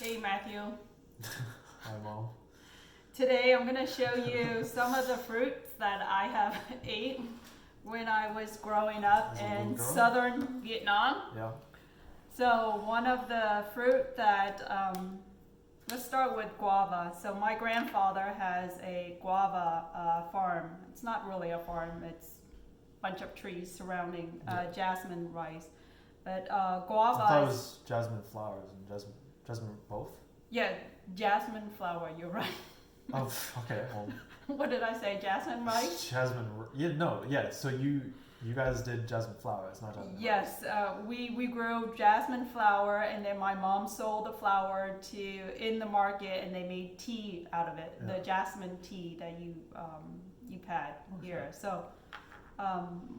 Hey Matthew. Hi, Mom. Today I'm going to show you some of the fruits that I have ate when I was growing up As a little in girl? southern Vietnam. Yeah. So one of the fruit that, let's start with guava. So my grandfather has a guava farm. It's not really a farm, it's a bunch of trees surrounding jasmine rice. But guava I thought it is, was jasmine flowers and jasmine both. yeah, jasmine flower, you're right. Oh, okay. Well, What did I say, jasmine rice? Yeah. So you guys did jasmine flower. It's not jasmine. Yes, we grew jasmine flower, and then my mom sold the flower in the market, and they made tea out of it. Yeah. The jasmine tea that you've had here. So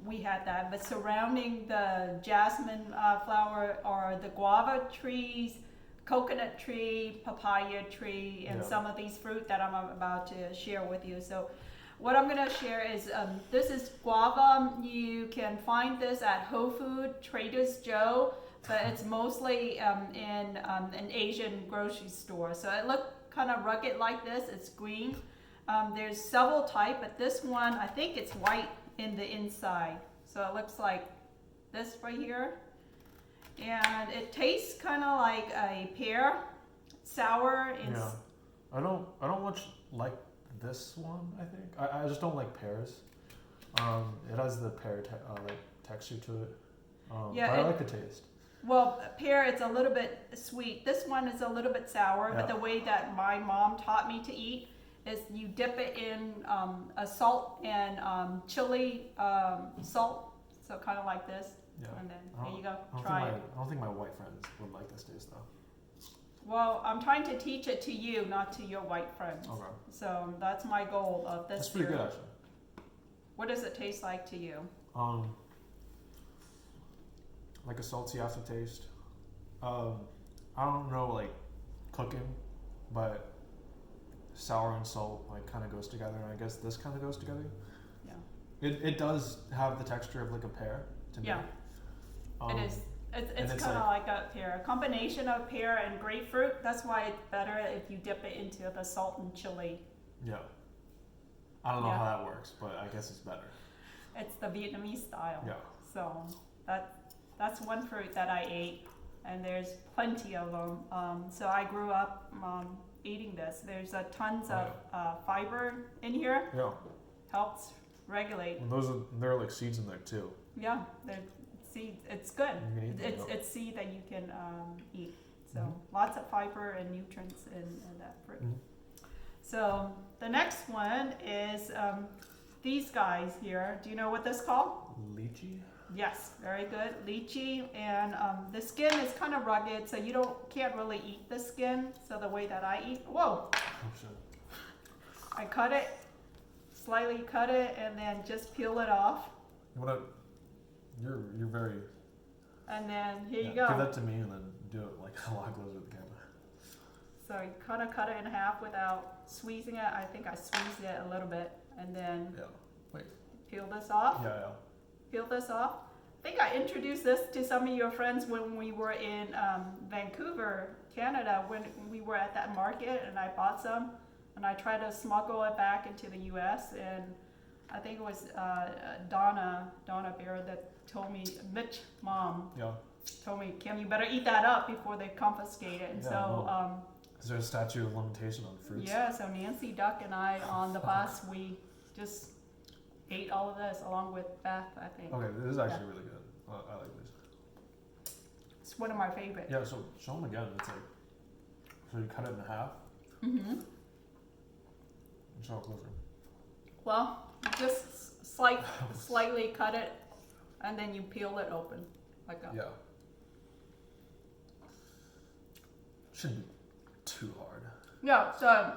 we had that, but surrounding the jasmine flower are the guava trees, coconut tree, papaya tree, and some of these fruit that I'm about to share with you. So what I'm going to share is this is guava. You can find this at Whole Food, Trader's Joe, but it's mostly in an Asian grocery store. So it looks kind of rugged like this. It's green. There's several types, but this one, I think it's white in the inside. So it looks like this right here. And it tastes kind of like a pear, sour. And Yeah. I don't much like this one. I think I just don't like pears. It has the pear texture to it. But I like the taste. Well, pear, it's a little bit sweet. This one is a little bit sour, but the way that my mom taught me to eat is you dip it in a salt and chili salt, so kind of like this. Yeah. And then here you go. I Try it. don't think my white friends would like this taste though. Well, I'm trying to teach it to you, not to your white friends. Okay. So that's my goal of this. That's pretty good actually. What does it taste like to you? Like a salty aftertaste. I don't know, like cooking, but sour and salt like kind of goes together, and I guess this kind of goes together. Yeah. It does have the texture of like a pear to me. Yeah. It is. It's it's kind of like a pear, a combination of pear and grapefruit. That's why it's better if you dip it into the salt and chili. Yeah. I don't know how that works, but I guess it's better. It's the Vietnamese style. Yeah. So that's one fruit that I ate, and there's plenty of them. So I grew up eating this. There's tons of fiber in here. Yeah. Helps regulate. And there are like seeds in there too. Yeah, they're seeds. It's good. You can eat them, It's seed that you can eat. So lots of fiber and nutrients in that fruit. So the next one is these guys here. Do you know what this is called? Lychee? Yes, very good. Lychee, and the skin is kind of rugged, so you can't really eat the skin. So the way that I eat, whoa! Oh shit. I cut it, slightly cut it, and then just peel it off. You're very. And then here you go. Give that to me and then do it like a lot closer to the camera. So you kind of cut it in half without squeezing it. I think I squeezed it a little bit, and then peel this off. Yeah. Peel this off. I think I introduced this to some of your friends when we were in Vancouver, Canada, when we were at that market, and I bought some, and I tried to smuggle it back into the U.S. and I think it was Donna Bear that told me, Mitch mom told me, Kim, you better eat that up before they confiscate it. And is there a statute of limitation on fruits? Yeah, so Nancy Duck and I on the bus, we just ate all of this along with Beth, I think. Okay, this is actually really good. I like this. It's one of my favorites. Yeah, so show them again. It's like, so you cut it in half. Mm-hmm. Show it closer. Well, you just slightly cut it, and then you peel it open like that. Yeah. Shouldn't be too hard. Yeah, so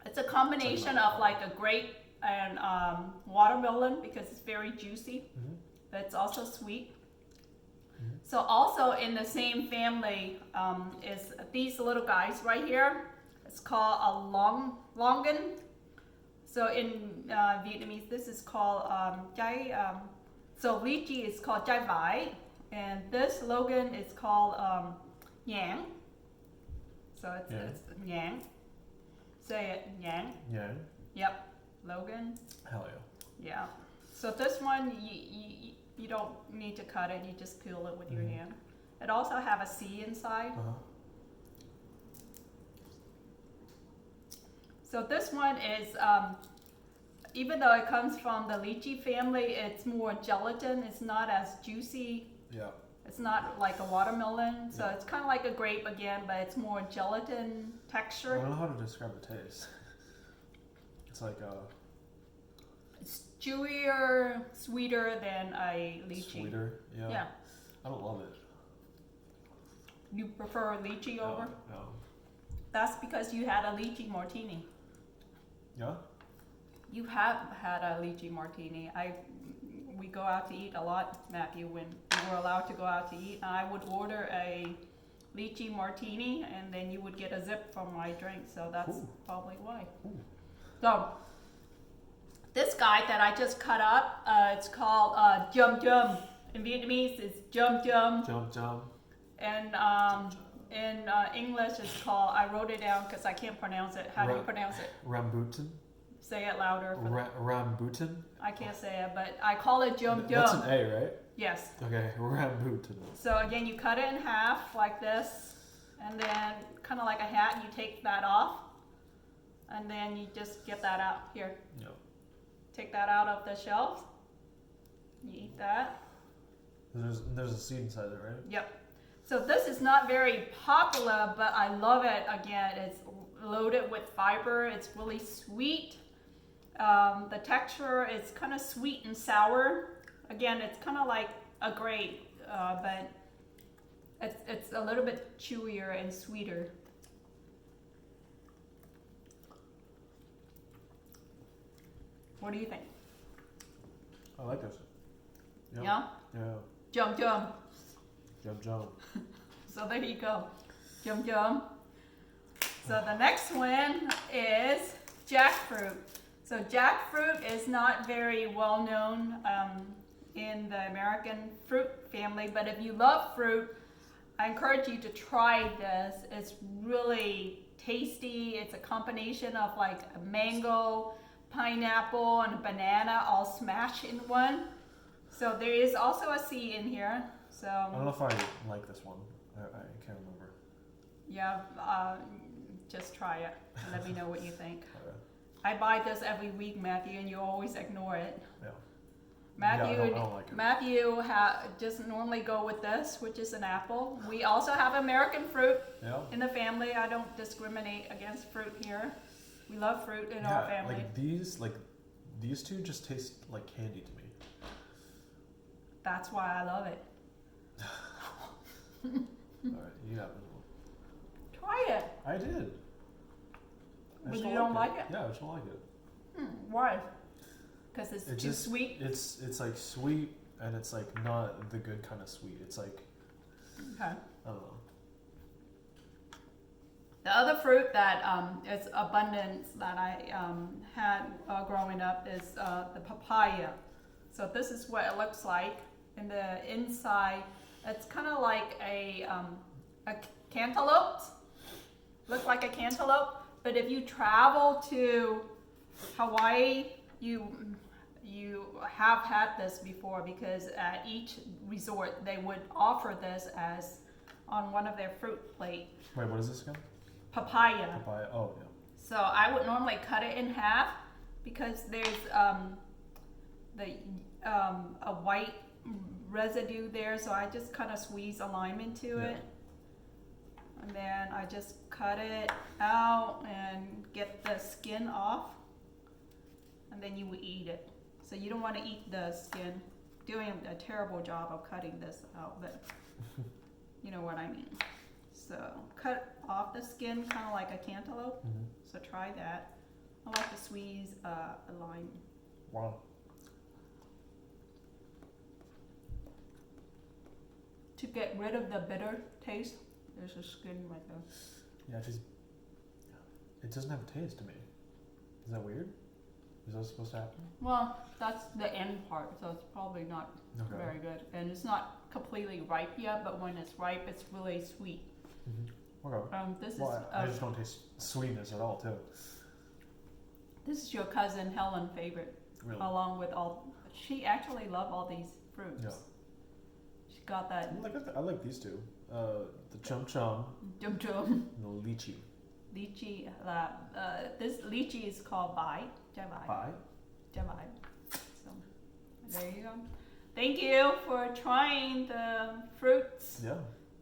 it's a combination of like a grape and watermelon because it's very juicy, but it's also sweet. So also in the same family is these little guys right here. It's called a longan. So in Vietnamese, this is called so lychee is called jai vai, and this longan is called nhãn. So it's, Yang. it's yang. Say it, yang. Yang. Yep. Logan. Hell yeah. Yeah. So this one, you don't need to cut it. You just peel it with your hand. It also have a C inside. So this one is, even though it comes from the lychee family, it's more gelatin. It's not as juicy. Yeah. It's not like a watermelon. So it's kind of like a grape again, but it's more gelatin I texture. don't know how to describe the taste. It's like It's chewier, sweeter than a lychee. sweeter. Yeah. Yeah. I don't love it. You prefer lychee over? No. That's because you had a lychee martini. Yeah. You have had a lychee martini. We go out to eat a lot, Matthew, when we were allowed to go out to eat. I would order a lychee martini, and then you would get a zip from my drink. So that's probably why. Ooh. So this guy that I just cut up, it's called jum jum. In Vietnamese, it's jum jum. Jump, jump. And in English, it's called, I wrote it down because I can't pronounce it. How do you pronounce it? Rambuntan. Say it louder. Rambuntan. I can't say it, but I call it jum jum. That's an A, right? Yes. Okay, Rambuntan. So again, you cut it in half like this, and then kind of like a hat, you take that off, and then you just get that out here. Yep. Take that out of the shelf. You eat that. There's a seed inside it, right? Yep. So this is not very popular, but I love it. Again, it's loaded with fiber. It's really sweet. The texture is kind of sweet and sour. Again, it's kind of like a grape, but it's a little bit chewier and sweeter. What do you think? I like this. Yep. Yeah? Yeah. Jum jum. Jump, jump. So there you go. Jum jum. So the next one is jackfruit. So jackfruit is not very well known in the American fruit family, but if you love fruit, I encourage you to try this. It's really tasty. It's a combination of like a mango, pineapple, and a banana all smashed in one. So there is also a C in here. So I don't know if I like this one. I can't remember. yeah, just try it and let me know what you think. Okay. I buy this every week, Matthew, and you always ignore it. Yeah. Matthew, Yeah, I don't like it. Matthew just normally go with this, which is an apple. We also have American fruit Yeah. in the family. I don't discriminate against fruit here. We love fruit in our family. These two just taste like candy to me. That's why I love it. Alright, you have it. Try it. I did. But you don't like it? Yeah, I just don't like it. Why? Because it's too just, sweet? It's like sweet, and it's like not the good kind of sweet. It's like, Okay. I don't know. The other fruit that is abundant that I had growing up is the papaya. So this is what it looks like. In the inside, it's kind of like a cantaloupe. Looks like a cantaloupe. But if you travel to Hawaii, you have had this before, because at each resort they would offer this as on one of their fruit plate. Wait, what is this again? Papaya. Papaya. Oh, yeah. So I would normally cut it in half because there's a white residue there, so I just kind of squeeze a lime into it, and then I just cut it out and get the skin off, and then you would eat it. So you don't want to eat the skin. Doing a terrible job of cutting this out, but you know what I mean. So cut off the skin kind of like a cantaloupe. So try that. I like to squeeze a lime. Wow. To get rid of the bitter taste, there's a skin right there. Yeah, it doesn't have a taste to me. Is that weird? Is that supposed to happen? Well, that's the end part, so it's probably not very good. And it's not completely ripe yet, but when it's ripe, it's really sweet. Okay. This is Well, I just don't taste sweetness at all, too. this is your cousin Helen favorite, Really. along with all. She actually loved all these fruits. Yeah. She got that I like these two. The chum chum dum dum and the lychee. lychee. This lychee is called bai. Jabai. Pie. Jabai. So there you go. Thank you for trying the fruits. Yeah.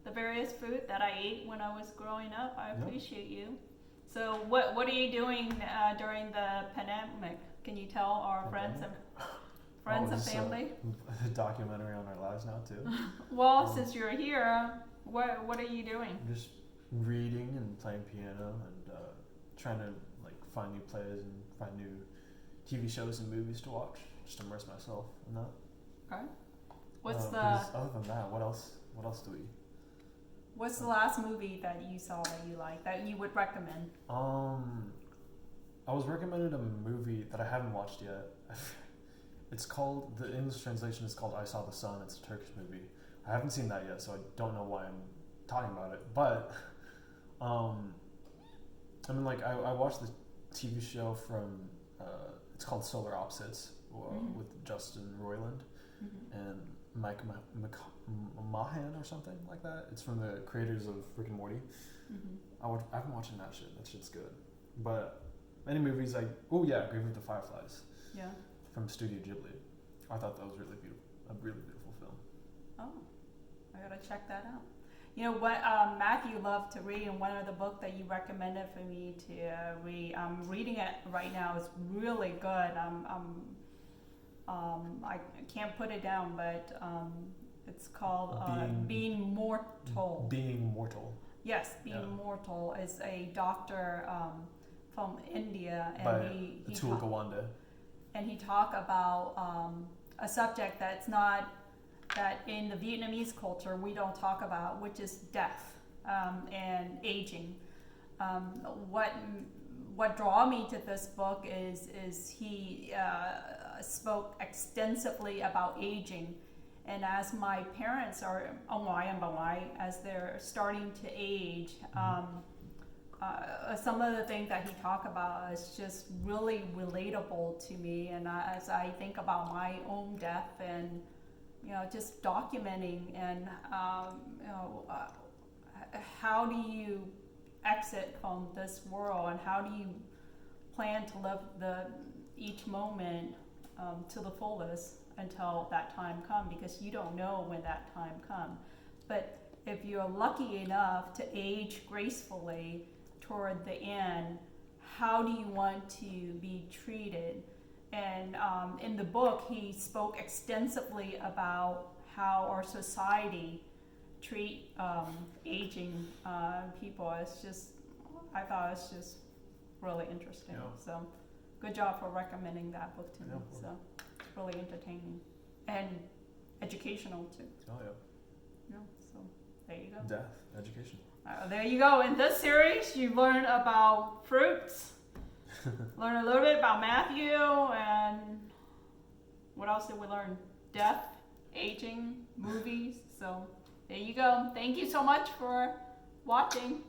The various fruit that I ate when I was growing up. I Yeah. appreciate you. So what are you doing during the pandemic? Can you tell our friends and family? A documentary on our lives now too. Well, since you're here, what are you doing? Just reading and playing piano and trying to like find new plays and find new TV shows and movies to watch. Just immerse myself in that. Okay. What's Because other than that, what else do we? What's the last movie that you saw that you like that you would recommend? I was recommended a movie that I haven't watched yet. It's called, the English translation is called I Saw the Sun. It's a Turkish movie. I haven't seen that yet, so I don't know why I'm talking about it. But, I mean, like, I watched the TV show from, it's called Solar Opposites with Justin Roiland and Mike Mahan or something like that. It's from the creators of Rick and Morty. I've been watching that shit. That shit's good. But any movies like, oh yeah, Grave of the Fireflies. Yeah. From Studio Ghibli. I thought that was really beautiful. A really beautiful film. Oh, I gotta check that out. You know what, Matthew loved to read, and one of the book that you recommended for me to read. I'm reading it right now. It's really good. I can't put it down, but it's called Being Mortal. Being Mortal. Yes, Being Mortal is a doctor from India, and By he Atul Gawande. and he talked about a subject that's not, that in the Vietnamese culture we don't talk about, which is death and aging. What draw me to this book is he spoke extensively about aging, and as my parents are as they're starting to age, some of the things that he talked about is just really relatable to me, and as I think about my own death and just documenting and how do you exit from this world, and how do you plan to live each moment to the fullest until that time comes, because you don't know when that time comes. But if you're lucky enough to age gracefully toward the end, how do you want to be treated? And in the book, he spoke extensively about how our society treat aging people. I thought it's just really interesting. Yeah. So, good job for recommending that book to me. Yeah. So, it's really entertaining and educational too. Oh yeah. Yeah. So, there you go. Death, education. There you go. In this series, you learn about fruits. Learn a little bit about Matthew, and what else did we learn? Death, aging, movies. So there you go. Thank you so much for watching.